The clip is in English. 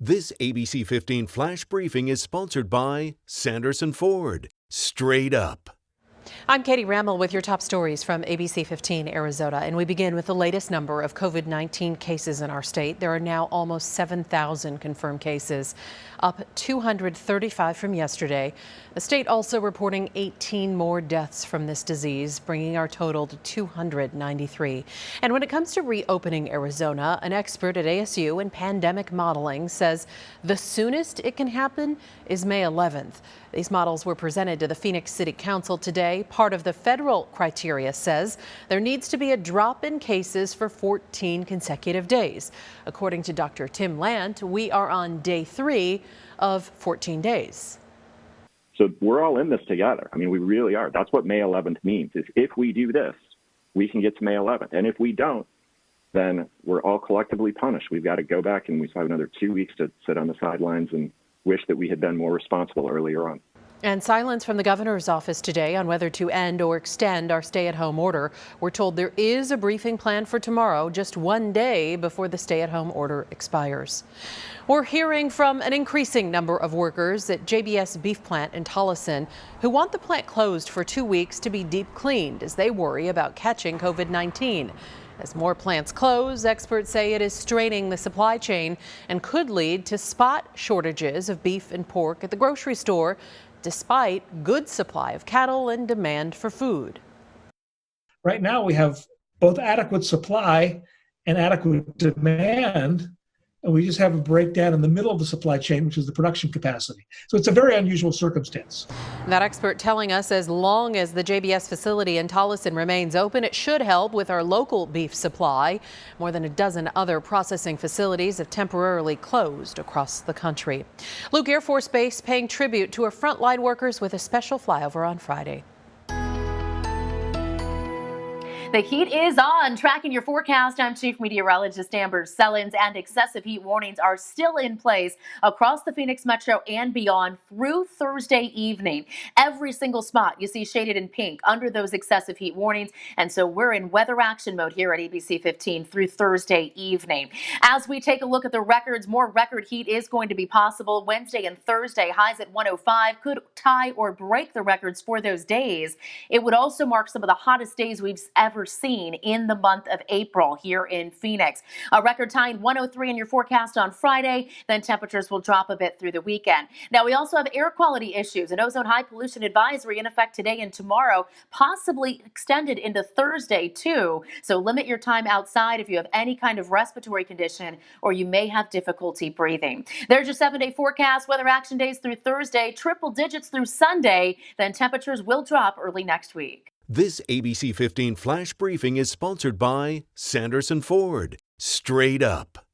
This ABC 15 Flash Briefing is sponsored by Sanderson Ford. Straight up. I'm Katie Rammel with your top stories from ABC15 Arizona, and we begin with the latest number of COVID-19 cases in our state. There are now almost 7,000 confirmed cases, up 235 from yesterday. The state also reporting 18 more deaths from this disease, bringing our total to 293. And when it comes to reopening Arizona, an expert at ASU in pandemic modeling says the soonest it can happen is May 11th. These models were presented to the Phoenix City Council today. Part of the federal criteria says there needs to be a drop in cases for 14 consecutive days. According to Dr. Tim Lant, we are on day 3 of 14 days. So we're all in this together. I mean, we really are. That's what May 11th means, is if we do this, we can get to May 11th. And if we don't, then we're all collectively punished. We've got to go back and we still have another 2 weeks to sit on the sidelines and wish that we had been more responsible earlier on. And silence from the governor's office today on whether to end or extend our stay-at-home order. We're told there is a briefing planned for tomorrow, just one day before the stay-at-home order expires. We're hearing from an increasing number of workers at JBS beef plant in Tolleson who want the plant closed for 2 weeks to be deep cleaned as they worry about catching COVID-19. As more plants close, experts say it is straining the supply chain and could lead to spot shortages of beef and pork at the grocery store, despite good supply of cattle and demand for food. Right now we have both adequate supply and adequate demand, and we just have a breakdown in the middle of the supply chain, which is the production capacity. So it's a very unusual circumstance. That expert telling us as long as the JBS facility in Tolleson remains open, it should help with our local beef supply. More than a dozen other processing facilities have temporarily closed across the country. Luke Air Force Base paying tribute to our frontline workers with a special flyover on Friday. The heat is on. Tracking your forecast, I'm Chief Meteorologist Amber Sullins, and excessive heat warnings are still in place across the Phoenix metro and beyond through Thursday evening. Every single spot you see shaded in pink under those excessive heat warnings, and so we're in weather action mode here at ABC 15 through Thursday evening. As we take a look at the records, more record heat is going to be possible. Wednesday and Thursday, highs at 105 could tie or break the records for those days. It would also mark some of the hottest days we've ever seen in the month of April here in Phoenix. A record tying 103 in your forecast on Friday, then temperatures will drop a bit through the weekend. Now we also have air quality issues, an ozone high pollution advisory in effect today and tomorrow, possibly extended into Thursday too. So limit your time outside if you have any kind of respiratory condition or you may have difficulty breathing. There's your 7-day forecast. Weather action days through Thursday, triple digits through Sunday, then temperatures will drop early next week. This ABC 15 Flash Briefing is sponsored by Sanderson Ford. Straight up.